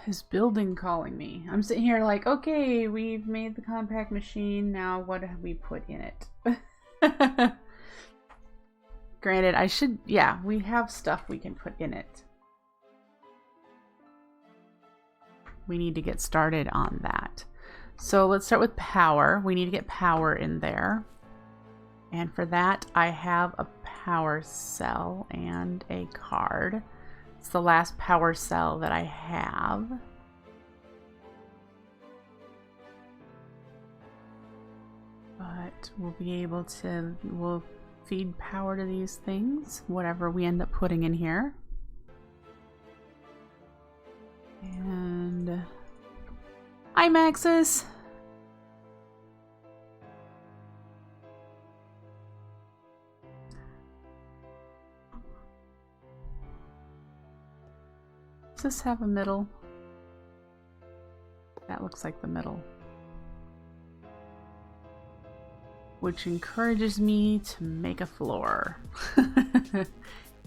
Is building calling me? I'm sitting here like, okay, we've made the compact machine. Now what have we put in it? Granted, I should, yeah, we have stuff we can put in it. We need to get started on that. So let's start with power. We need to get power in there. And for that, I have a power cell and a card. It's the last power cell that I have. But we'll be able to, we'll feed power to these things, whatever we end up putting in here. And hi, Maxis. Does this have a middle? That looks like the middle. Which encourages me to make a floor.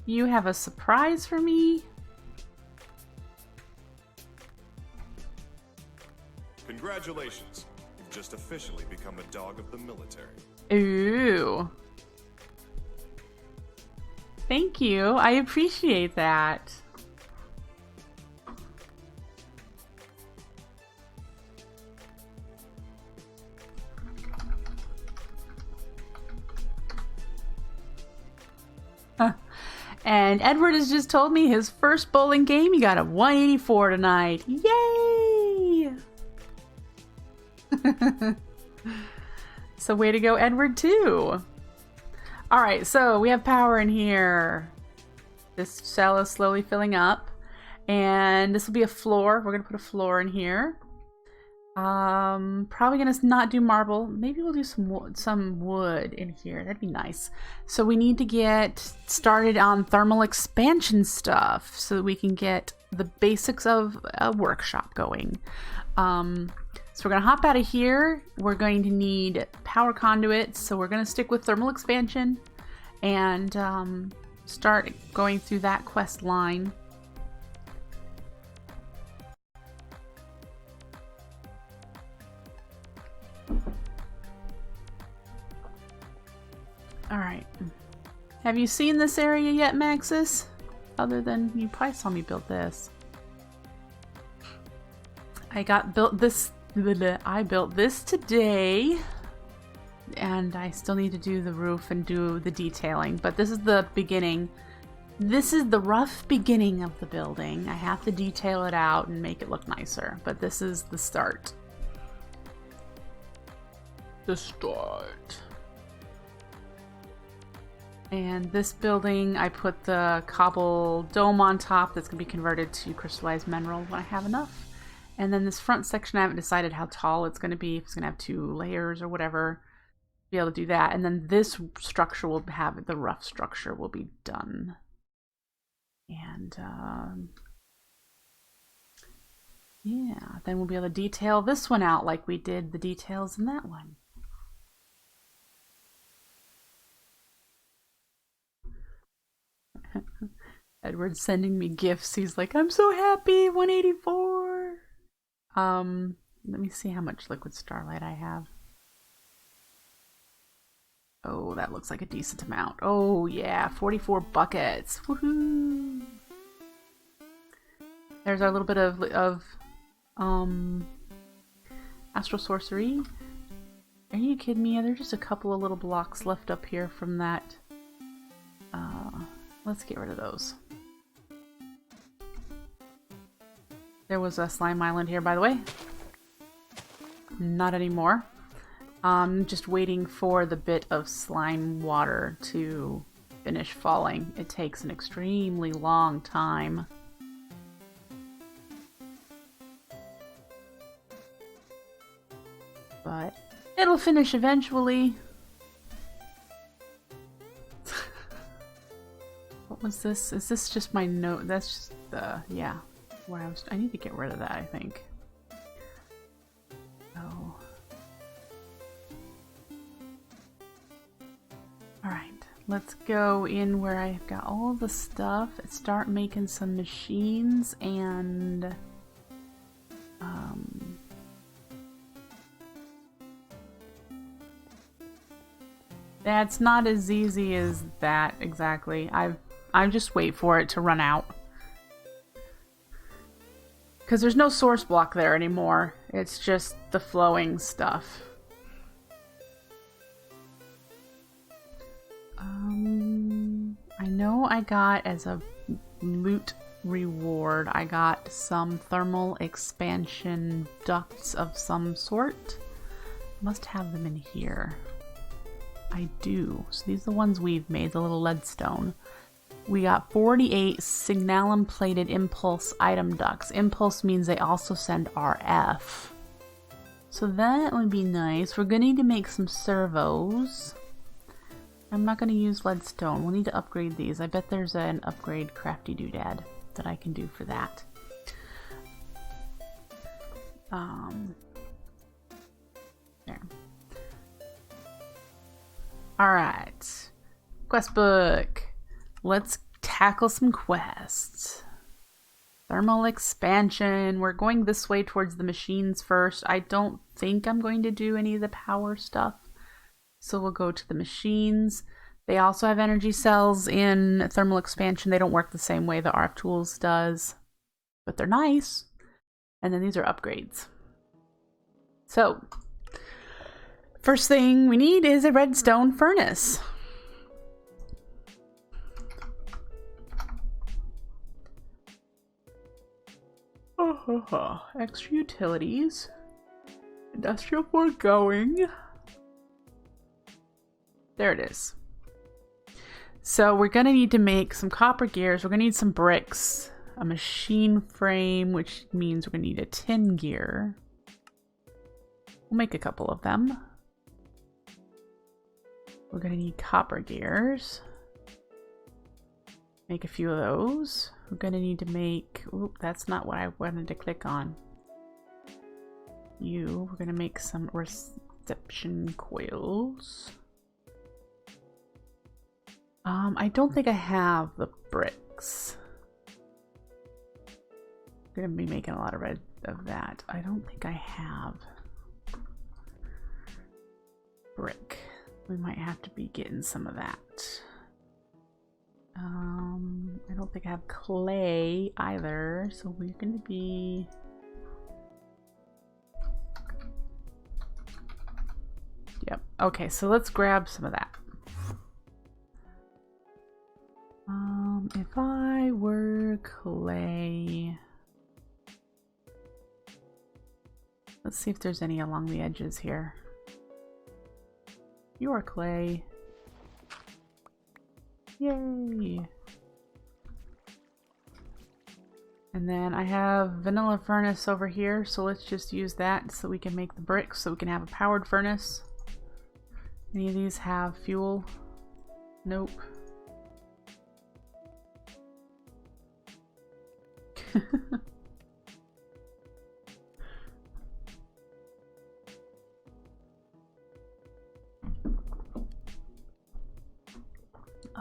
You have a surprise for me? Congratulations. You've just officially become a dog of the military. Ooh. Thank you. I appreciate that. And Edward has just told me his first bowling game, he got a 184 tonight. Yay! So way to go, Edward, too. Alright, so we have power in here. This cell is slowly filling up. And this will be a floor. We're going to put a floor in here. Probably gonna not do marble. Maybe we'll do some wood in here. That'd be nice. So we need to get started on thermal expansion stuff so that we can get the basics of a workshop going. So we're gonna hop out of here. We're going to need power conduits. So we're gonna stick with thermal expansion and start going through that quest line. Alright. Have you seen this area yet, Maxis? Other than you probably saw me build this. I built this today. And I still need to do the roof and do the detailing. But this is the beginning. This is the rough beginning of the building. I have to detail it out and make it look nicer. But this is the start. The start. And this building, I put the cobble dome on top that's going to be converted to crystallized mineral when I have enough. And then this front section, I haven't decided how tall it's going to be. If it's going to have 2 layers or whatever. Be able to do that. And then this structure will have, the rough structure will be done. And yeah, then we'll be able to detail this one out like we did the details in that one. Edward's sending me gifts. He's like, I'm so happy, 184. Let me see how much liquid starlight I have. Oh, that looks like a decent amount. Oh yeah, 44 buckets. Woohoo! There's our little bit of astral sorcery. Are you kidding me? There's just a couple of little blocks left up here from that. Let's get rid of those. There was a slime island here, by the way. Not anymore. Just waiting for the bit of slime water to finish falling. It takes an extremely long time. But it'll finish eventually. What was this? Is this just my note? That's just the, yeah. Where I need to get rid of that, I think. Oh. Alright, let's go in where I've got all the stuff, start making some machines, and that's not as easy as that exactly. I just wait for it to run out. Because there's no source block there anymore. It's just the flowing stuff. I know I got as a loot reward, I got some thermal expansion ducts of some sort. Must have them in here. I do. So these are the ones we've made, the little leadstone. We got 48 signalum plated impulse item ducts. Impulse means they also send RF. So that would be nice. We're going to need to make some servos. I'm not going to use leadstone. We'll need to upgrade these. I bet there's an upgrade crafty doodad that I can do for that. There. Alright. Quest book. Let's tackle some quests. Thermal expansion. We're going this way towards the machines first. I don't think I'm going to do any of the power stuff. So we'll go to the machines. They also have energy cells in thermal expansion. They don't work the same way the RF Tools does, but they're nice. And then these are upgrades. So, first thing we need is a redstone furnace. Extra utilities. Industrial foregoing. There it is. So we're going to need to make some copper gears. We're going to need some bricks, a machine frame, which means we're going to need a tin gear. We'll make a couple of them. We're going to need copper gears. Make a few of those. We're going to need to make... Oop, that's not what I wanted to click on. We're going to make some reception coils. I don't think I have the bricks. I'm going to be making a lot of that. I don't think I have brick. We might have to be getting some of that. I don't think I have clay either, so we're going to be... Yep. Okay, so let's grab some of that. If I were clay... Let's see if there's any along the edges here. You are clay. Yay! And then I have vanilla furnace over here, so let's just use that so we can make the bricks, so we can have a powered furnace. Any of these have fuel? Nope.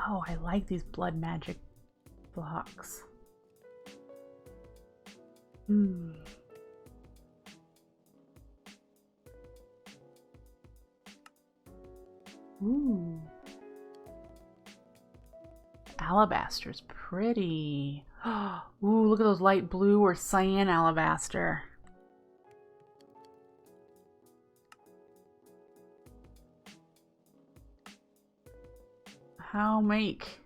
Oh, I like these blood magic blocks. Ooh. Alabaster's pretty. Ooh, look at those light blue or cyan alabaster. How make?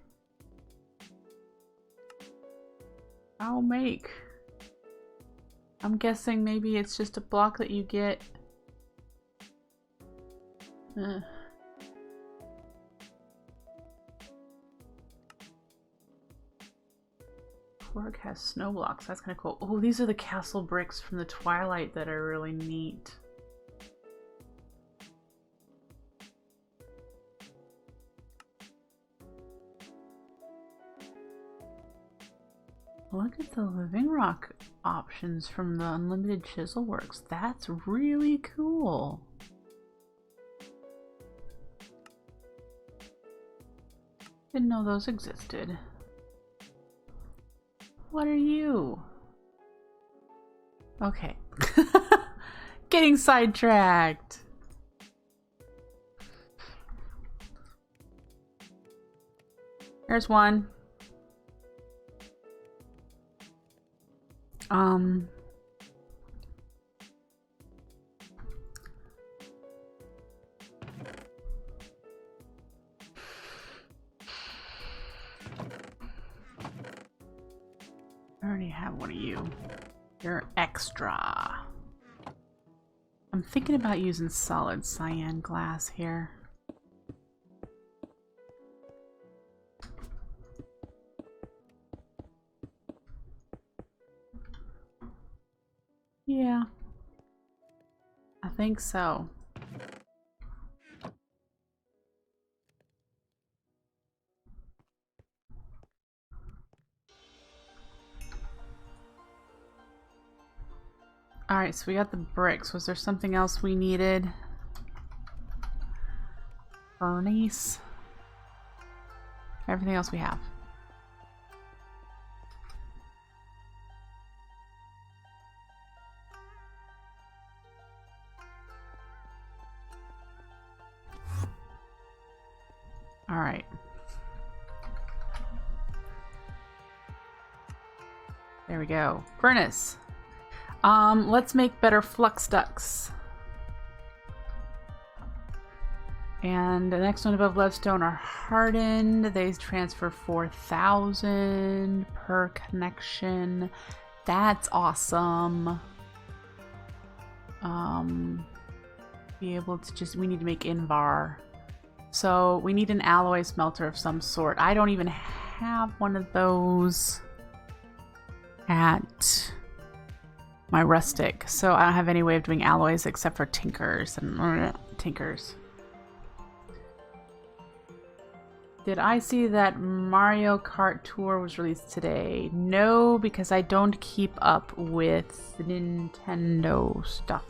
I'm guessing maybe it's just a block that you get. Quark has snow blocks. That's kind of cool. Oh, these are the castle bricks from the Twilight that are really neat. Look at the living rock options from the Unlimited Chisel Works. That's really cool. Didn't know those existed. What are you? Okay. Getting sidetracked. There's one. I already have one of you. You're extra. I'm thinking about using solid cyan glass here. Yeah, I think so. Alright, so we got the bricks. Was there something else we needed? Furnace. Everything else we have. Alright. There we go. Furnace. Let's make better flux ducts. And the next one above Levestone are hardened. They transfer 4,000 per connection. That's awesome. Be able to just, we need to make Invar. So we need an alloy smelter of some sort. I don't even have one of those at my rustic, so I don't have any way of doing alloys except for tinkers and tinkers. Did I see that Mario Kart Tour was released today? No, because I don't keep up with Nintendo stuff.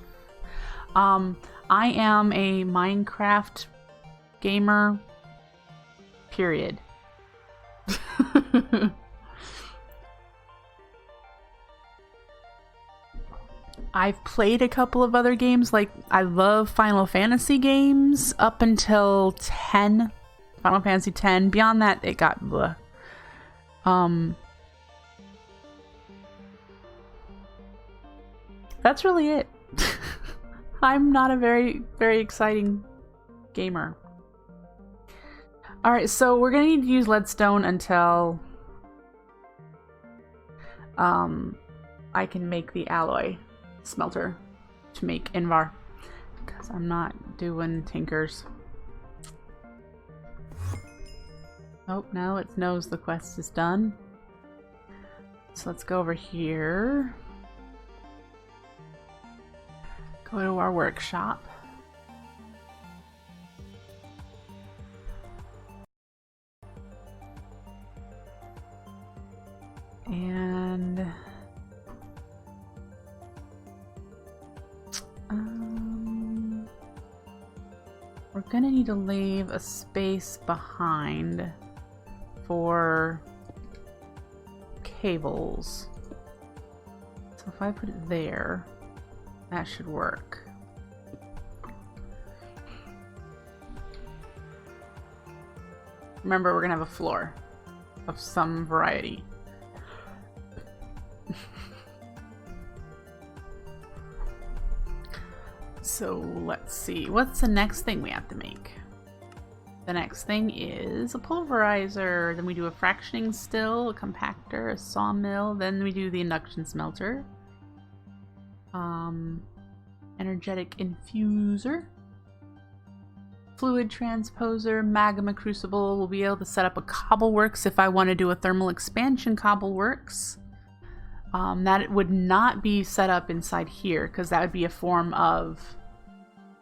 I am a Minecraft gamer, period. I've played a couple of other games, like I love Final Fantasy games up until 10. Final Fantasy 10. Beyond that, it got bleh. That's really it. I'm not a very exciting gamer. Alright, so we're gonna need to use leadstone until I can make the alloy smelter to make Invar, because I'm not doing tinkers. Oh, no, it knows the quest is done. So let's go over here. Go to our workshop. And we're gonna need to leave a space behind for cables. So if I put it there, that should work. Remember, we're gonna have a floor of some variety. So let's see, what's the next thing we have to make? The next thing is a pulverizer, then we do a fractioning still, a compactor, a sawmill, then we do the induction smelter. Energetic infuser, fluid transposer, magma crucible. We'll be able to set up a cobbleworks if I want to do a thermal expansion cobbleworks. That would not be set up inside here because that would be a form of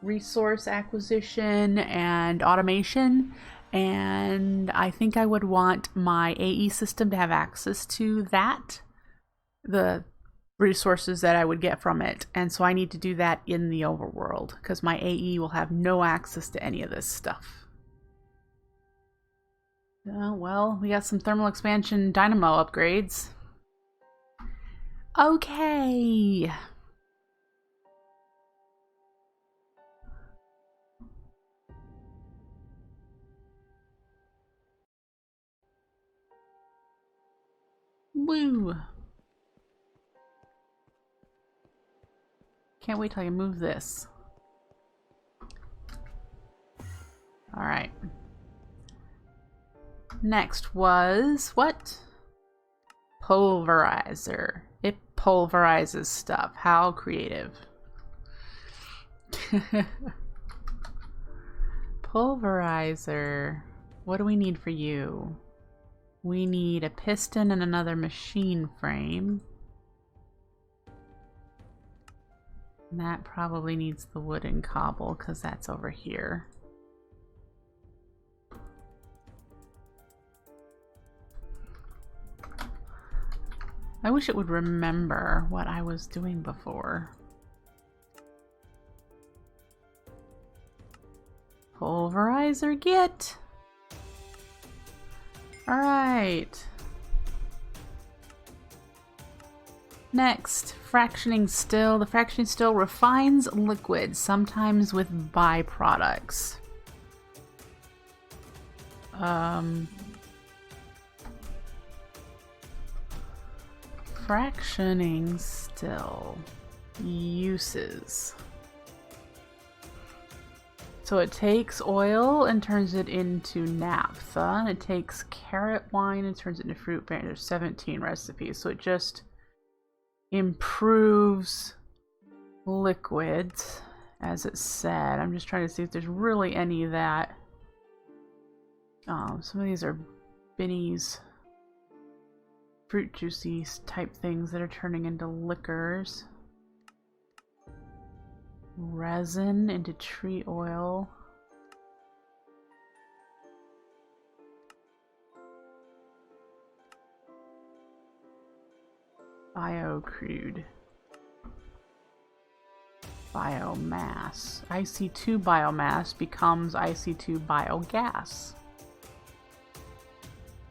resource acquisition and automation, and I think I would want my AE system to have access to that, the resources that I would get from it, and so I need to do that in the overworld because my AE will have no access to any of this stuff. Well, we got some thermal expansion dynamo upgrades. Okay. Woo. Can't wait till I move this. All right. Next was what? Pulverizer. It pulverizes stuff. How creative. Pulverizer. What do we need for you? We need a piston and another machine frame. And that probably needs the wooden cobble because that's over here. I wish it would remember what I was doing before. Pulverizer, get! Alright. Next, fractioning still. The fractioning still refines liquids, sometimes with byproducts. Fractioning still uses. So it takes oil and turns it into naphtha. It takes carrot wine and turns it into fruit beer. There's 17 recipes. So it just improves liquids, as it said. I'm just trying to see if there's really any of that. Some of these are binnies. Fruit juicy type things that are turning into liquors. Resin into tree oil. Biocrude. Biomass. IC2 biomass becomes IC2 biogas.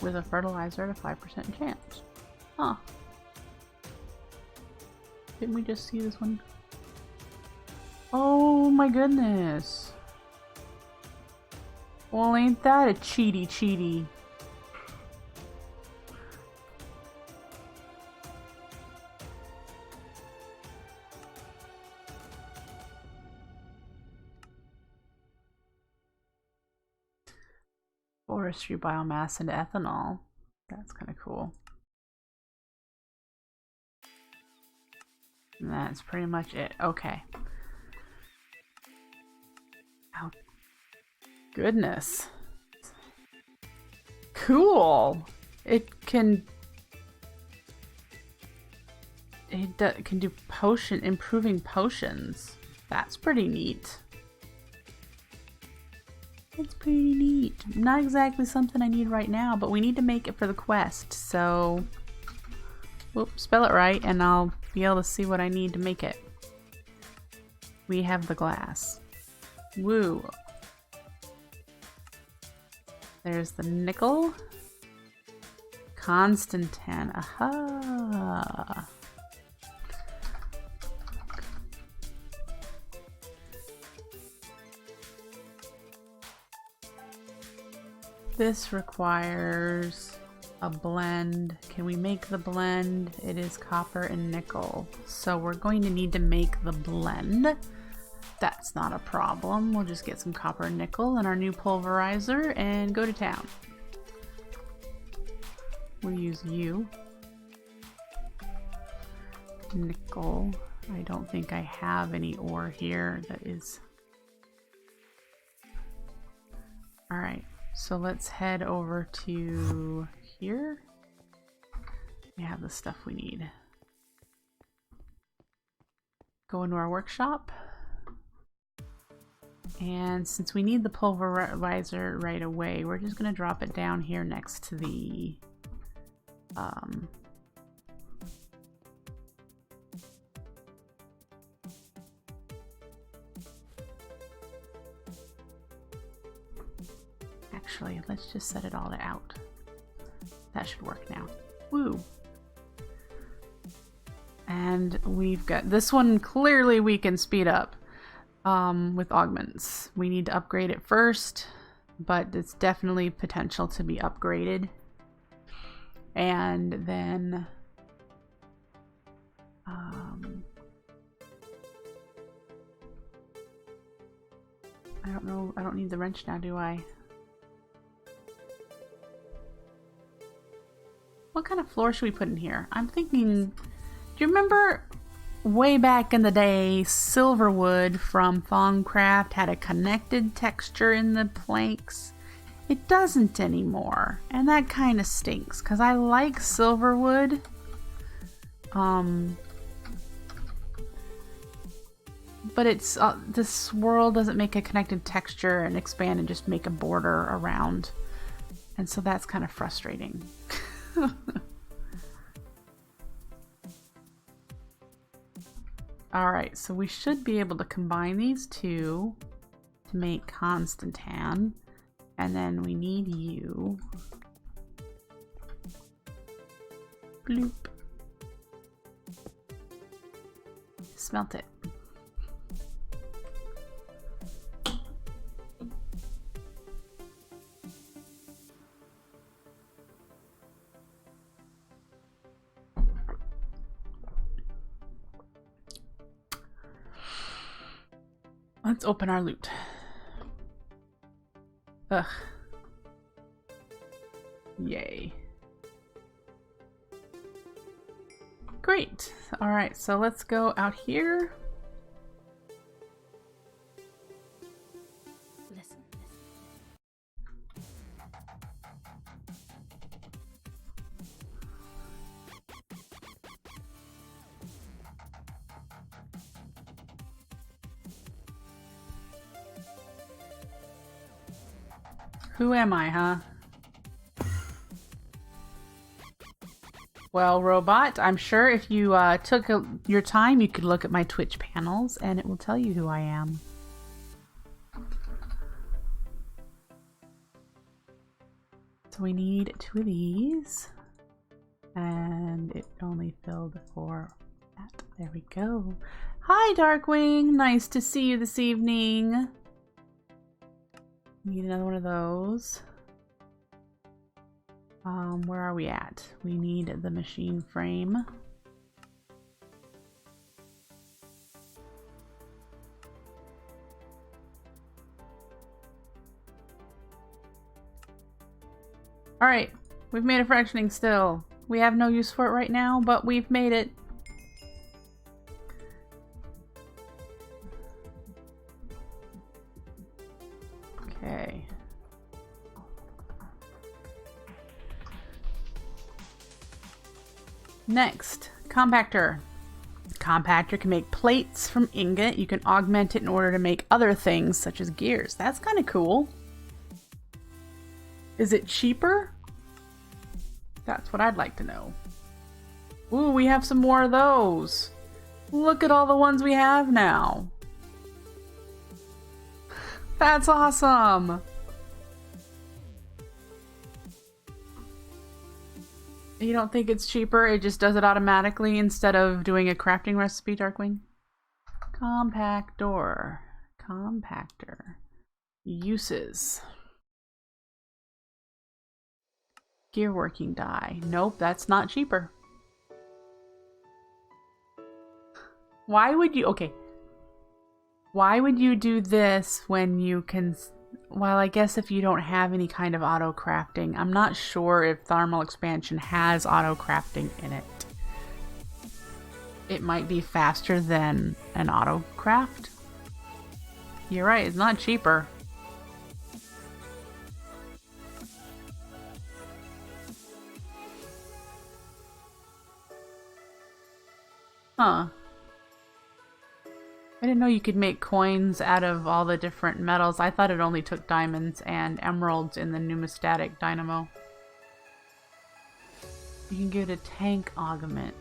With a fertilizer at a 5% chance. Huh. Didn't we just see this one? Oh my goodness. Well, ain't that a cheaty? Forestry biomass into ethanol. That's kind of cool. And that's pretty much it. Okay. Oh, goodness. Cool. It can do improving potions. That's pretty neat. It's pretty neat. Not exactly something I need right now, but we need to make it for the quest, so... Whoop, spell it right, and I'll be able to see what I need to make it. We have the glass. Woo. There's the nickel. Constantan. Aha! This requires a blend. Can we make the blend? It is copper and nickel. So we're going to need to make the blend. That's not a problem. We'll just get some copper and nickel and our new pulverizer and go to town. We'll use you. Nickel. I don't think I have any ore here that is... Alright. So let's head over to here. We have the stuff we need. Go into our workshop. And since we need the pulverizer right away, we're just going to drop it down here next to the actually. Let's just set it all to out. That should work now. Woo! And we've got this one. Clearly we can speed up with augments. We need to upgrade it first, but it's definitely potential to be upgraded. And then I don't know, I don't need the wrench now, do I? What kind of floor should we put in here? I'm thinking, do you remember way back in the day, Silverwood from Thaumcraft had a connected texture in the planks? It doesn't anymore, and that kind of stinks, because I like Silverwood. But it's this swirl doesn't make a connected texture and expand and just make a border around, and so that's kind of frustrating. Alright, so we should be able to combine these two to make Constantan, and then we need you. Bloop. Smelt it. Let's open our loot. Ugh. Yay. Great. All right, so let's go out here. Listen. Who am I, huh? Well, robot, I'm sure if you took your time, you could look at my Twitch panels and it will tell you who I am. So we need 2 of these. And it only filled for that. There we go. Hi, Darkwing. Nice to see you this evening. Need another one of those. Where are we at? We need the machine frame. Alright, we've made a fractioning still. We have no use for it right now, but we've made it. Okay. Next, compactor. Compactor can make plates from ingot. You can augment it in order to make other things such as gears. That's kind of cool. Is it cheaper? That's what I'd like to know. Ooh, we have some more of those. Look at all the ones we have now. That's awesome. You don't think it's cheaper? It just does it automatically instead of doing a crafting recipe, Darkwing? Compactor. Compactor. Uses. Gear working die. Nope, that's not cheaper. Why would you... Okay. Why would you do this when you can... Well, I guess if you don't have any kind of auto crafting. I'm not sure if thermal expansion has auto crafting in it. It might be faster than an auto craft. You're right, it's not cheaper. Huh. I didn't know you could make coins out of all the different metals. I thought it only took diamonds and emeralds in the pneumatic dynamo. You can get a tank augment.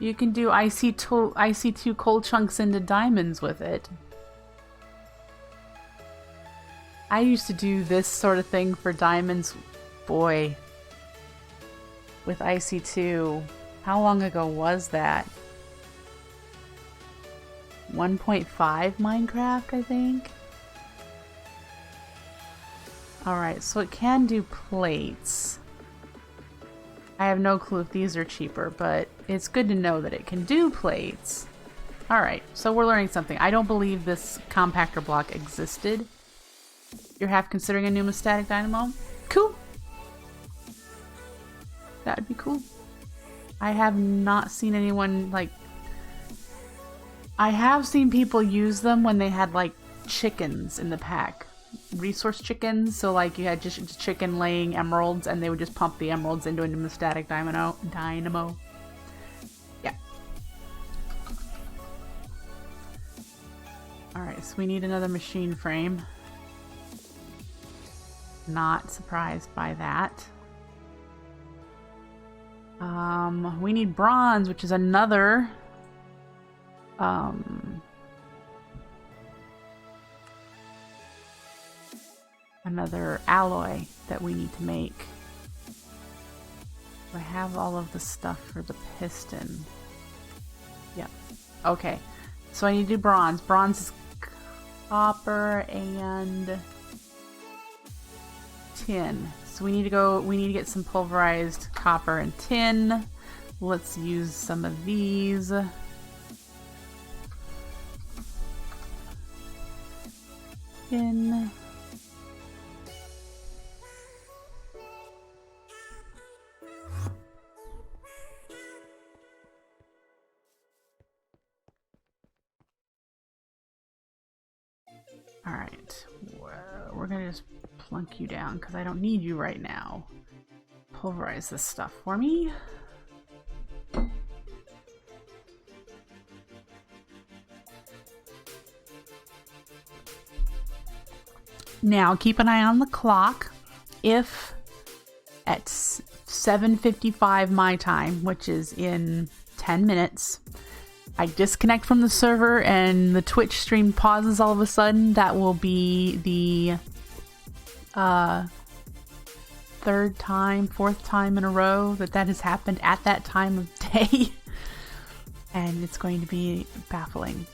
You can do IC2 coal chunks into diamonds with it. I used to do this sort of thing for diamonds, boy, with IC2. How long ago was that? 1.5 Minecraft, I think. Alright, so it can do plates. I have no clue if these are cheaper, but it's good to know that it can do plates. Alright, so we're learning something. I don't believe this compactor block existed. You're half considering a pneumastatic dynamo? Cool! That would be cool. I have not seen anyone, like... I have seen people use them when they had, like, chickens in the pack. Resource chickens, so, like, you had just chicken laying emeralds, and they would just pump the emeralds into a pneumastatic dynamo. Yeah. Alright, so we need another machine frame. Not surprised by that. We need bronze, which is another another alloy that we need to make. I have all of the stuff for the piston. Yep. Okay. So I need to do bronze. Bronze is copper and tin. So we need to get some pulverized copper and tin. Let's use some of these. Tin. Alright, we're gonna just plunk you down because I don't need you right now. Pulverize this stuff for me. Now keep an eye on the clock. If at 7:55 my time, which is in 10 minutes, I disconnect from the server and the Twitch stream pauses all of a sudden, that will be the fourth time in a row that has happened at that time of day. And it's going to be baffling.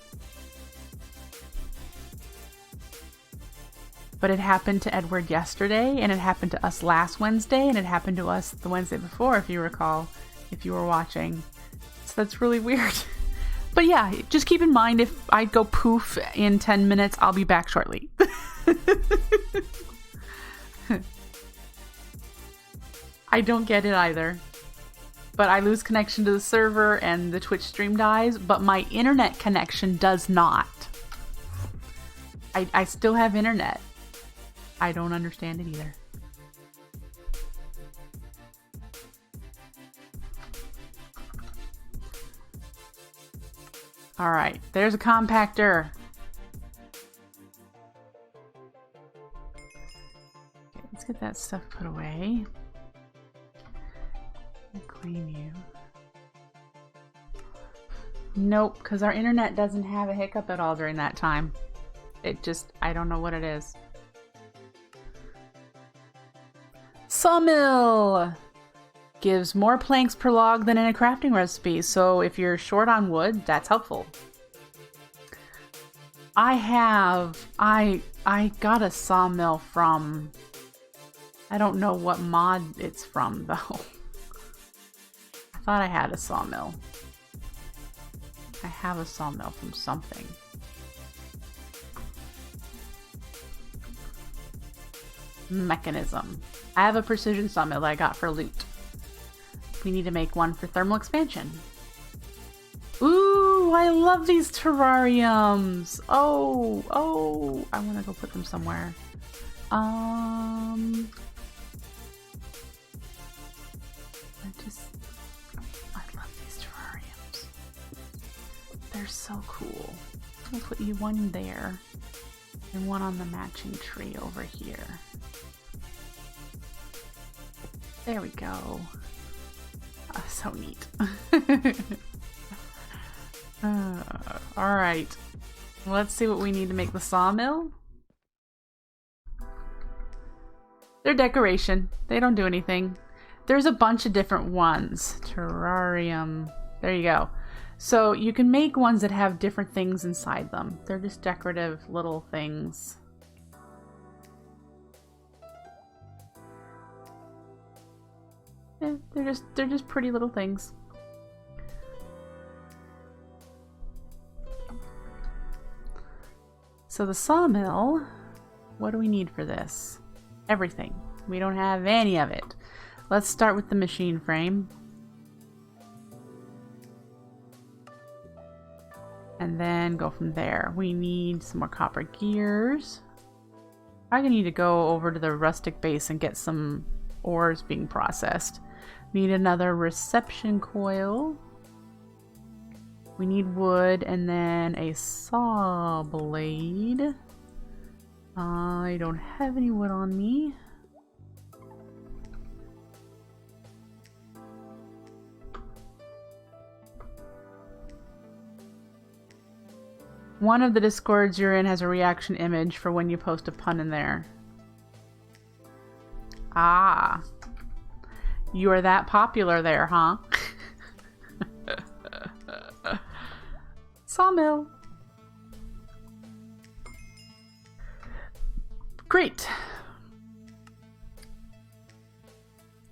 But it happened to Edward yesterday, and it happened to us last Wednesday, and it happened to us the Wednesday before, if you recall, if you were watching. So that's really weird. But yeah, just keep in mind, if I go poof in 10 minutes, I'll be back shortly. I don't get it either. But I lose connection to the server and the Twitch stream dies, but my internet connection does not. I still have internet. I don't understand it either. Alright, there's a compactor. Okay, let's get that stuff put away. Clean you. Nope, because our internet doesn't have a hiccup at all during that time. It just, I don't know what it is. Sawmill! Gives more planks per log than in a crafting recipe, so if you're short on wood, that's helpful. I got a sawmill from, I don't know what mod it's from though. I thought I had a sawmill. I have a sawmill from something. Mekanism. I have a precision sawmill that I got for loot. We need to make one for thermal expansion. Ooh, I love these terrariums. Oh, I want to go put them somewhere. I love these terrariums. They're so cool. I'll put you one there and one on the matching tree over here. There we go. So neat. Alright. Let's see what we need to make the sawmill. They're decoration. They don't do anything. There's a bunch of different ones. Terrarium. There you go. So you can make ones that have different things inside them. They're just decorative little things. Yeah, they're just pretty little things. So the sawmill, what do we need for this? Everything. We don't have any of it. Let's start with the machine frame. And then go from there. We need some more copper gears. I'm gonna need to go over to the rustic base and get some ores being processed. Need another reception coil. We need wood and then a saw blade. I don't have any wood on me. One of the Discords you're in has a reaction image for when you post a pun in there. Ah. You are that popular there, huh? Sawmill. Great.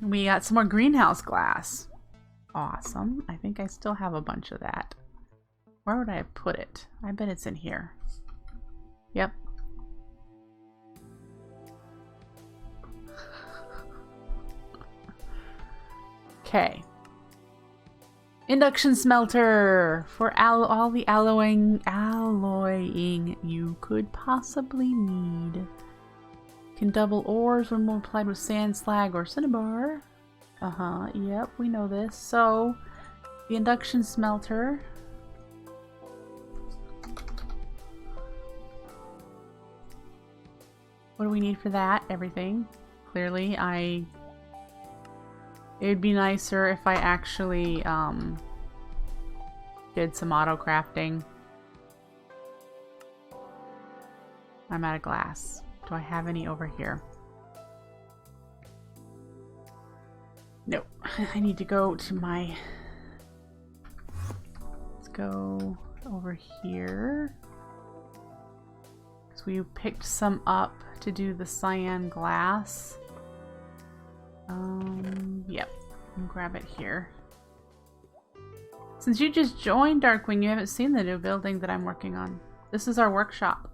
We got some more greenhouse glass. Awesome. I think I still have a bunch of that. Where would I have put it? I bet it's in here. Yep. Okay. Induction smelter for all the alloying you could possibly need. Can double ores when multiplied with sand, slag, or cinnabar. Yep, we know this. So, the induction smelter. What do we need for that? Everything. Clearly, it would be nicer if I actually did some auto crafting. I'm out of glass. Do I have any over here? No. I need to go to my... Let's go over here. Because we picked some up to do the cyan glass. Yep. I'll grab it here. Since you just joined Darkwing, you haven't seen the new building that I'm working on. This is our workshop.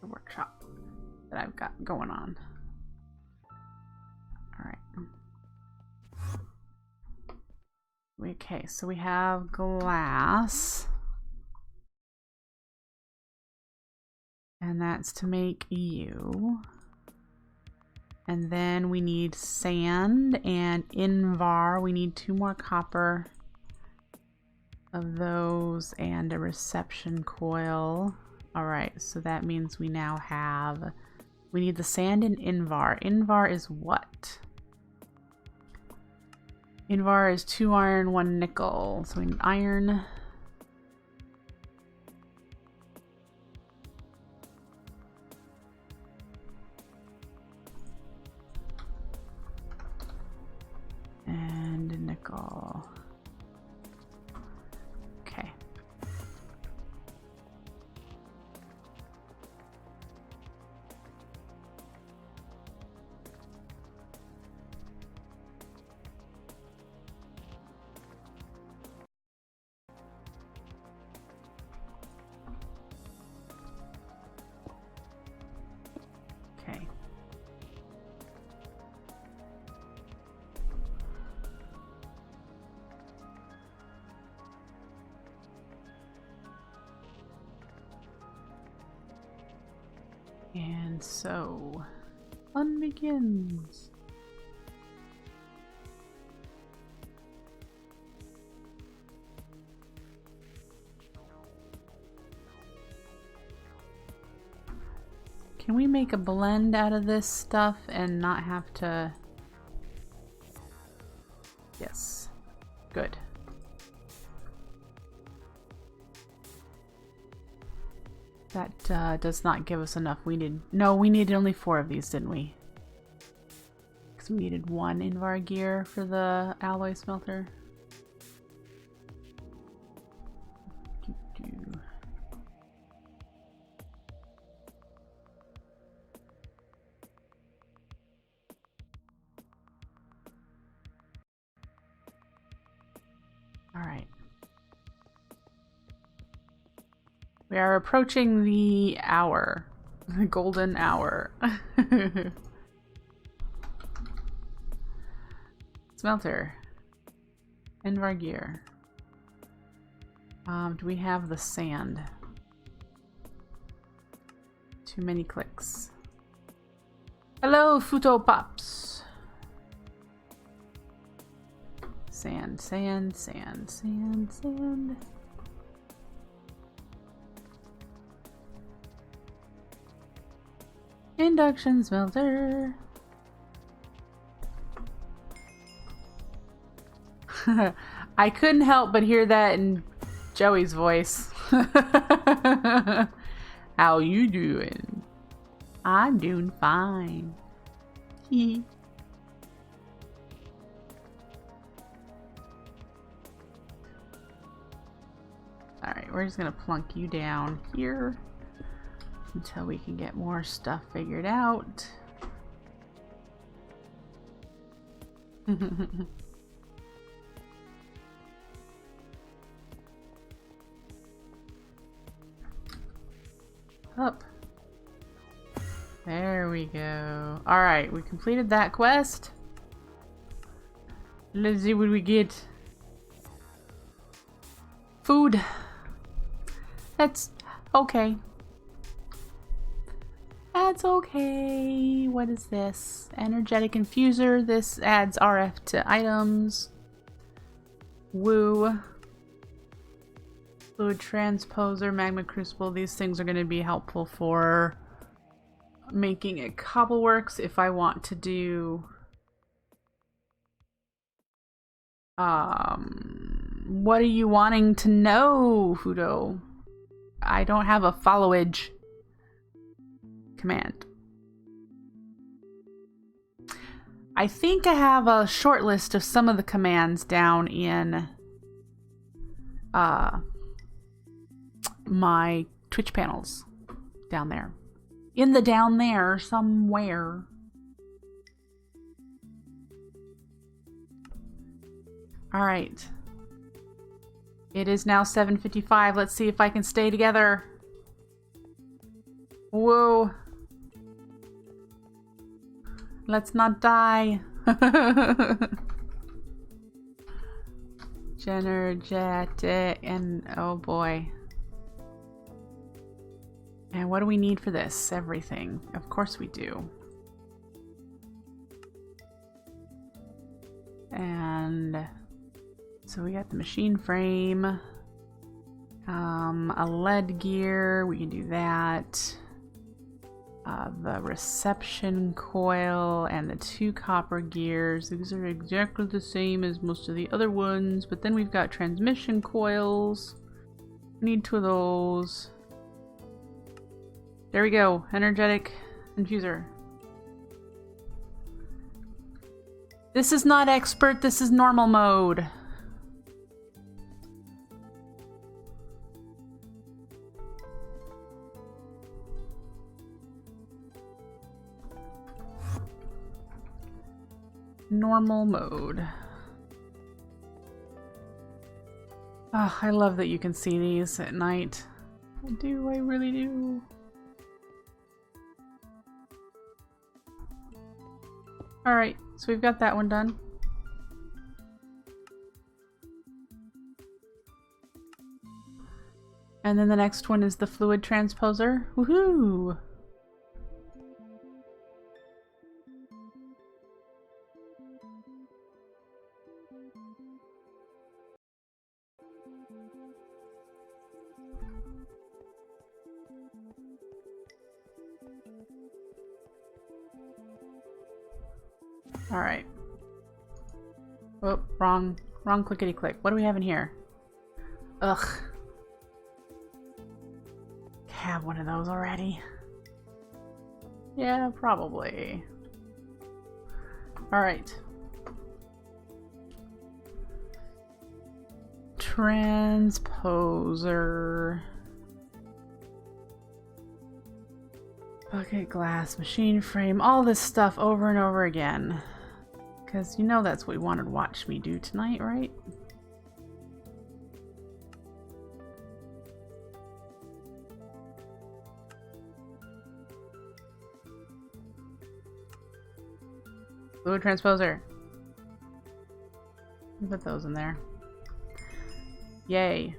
The workshop that I've got going on. Alright. Okay, so we have glass. And that's to make you. And then we need sand and invar. We need 2 more copper of those and a reception coil. Alright, so that means we now have... We need the sand and invar. Invar is what? Invar is 2 iron, 1 nickel. So we need iron... and nickel. Okay. Okay. And so, fun begins. Can we make a blend out of this stuff and not have to... Yes. Good. That does not give us enough. We needed only 4 of these, didn't we? Because we needed 1 Invar gear for the alloy smelter. All right. We are approaching the hour. The golden hour. Smelter. Invar gear. Do we have the sand? Too many clicks. Hello, Futo Pops. Sand, sand, sand, sand, sand. Induction smelter. I couldn't help but hear that in Joey's voice. How you doing? I'm doing fine. Alright, we're just gonna plunk you down here until we can get more stuff figured out. Up. There we go. Alright, we completed that quest. Let's see what we get. Food. That's okay. That's okay. What is this? Energetic infuser. This adds RF to items. Woo. Fluid transposer, magma crucible. These things are going to be helpful for making a cobbleworks if I want to do what are you wanting to know, Fudo? I don't have a followage command. I think I have a short list of some of the commands down in my Twitch panels down there. In the down there somewhere. Alright. It is now 7:55. Let's see if I can stay together. Whoa. Let's not die. Energetic and oh boy. And what do we need for this? Everything. Of course we do. And so we got the machine frame. A lead gear. We can do that. The reception coil and the 2 copper gears. These are exactly the same as most of the other ones. But then we've got transmission coils. We need 2 of those. There we go. Energetic infuser. This is not expert. This is normal mode. Normal mode. Oh, I love that you can see these at night. I do, I really do. Alright, so we've got that one done. And then the next one is the fluid transposer. Woohoo! Alright. Oh, wrong clickety click. What do we have in here? Ugh. have one of those already? Yeah, probably. Alright. Transposer. Bucket, glass, machine frame, all this stuff over and over again. Because you know that's what you wanted to watch me do tonight, right? Fluid transposer. Put those in there. Yay.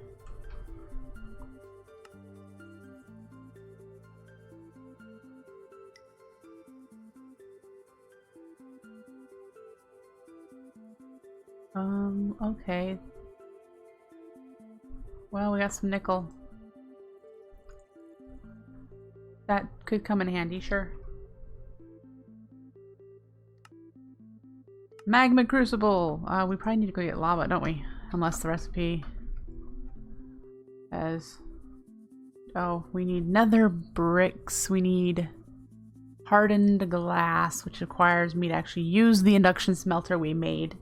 Okay. Well, we got some nickel. That could come in handy, sure. Magma crucible! We probably need to go get lava, don't we? Unless the recipe has... Oh, we need nether bricks. We need hardened glass, which requires me to actually use the induction smelter we made.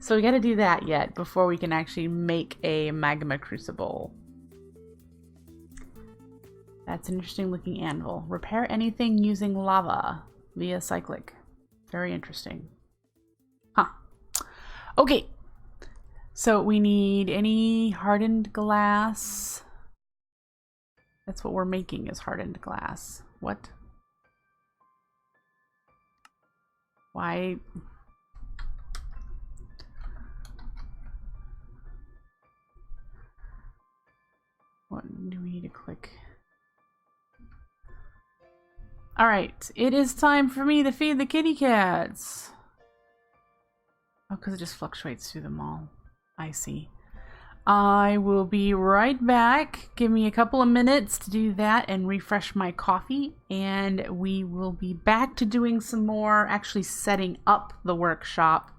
So we gotta do that yet before we can actually make a magma crucible. That's an interesting looking anvil. Repair anything using lava via cyclic. Very interesting. Huh. Okay. So we need any hardened glass. That's what we're making, is hardened glass. What? Why? What do we need to click? Alright, it is time for me to feed the kitty cats. Oh, because it just fluctuates through them all. I see. I will be right back. Give me a couple of minutes to do that and refresh my coffee. And we will be back to doing some more, actually setting up the workshop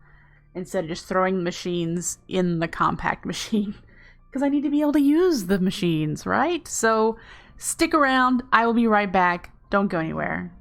instead of just throwing the machines in the compact machine. Because I need to be able to use the machines, right? So stick around. I will be right back. Don't go anywhere.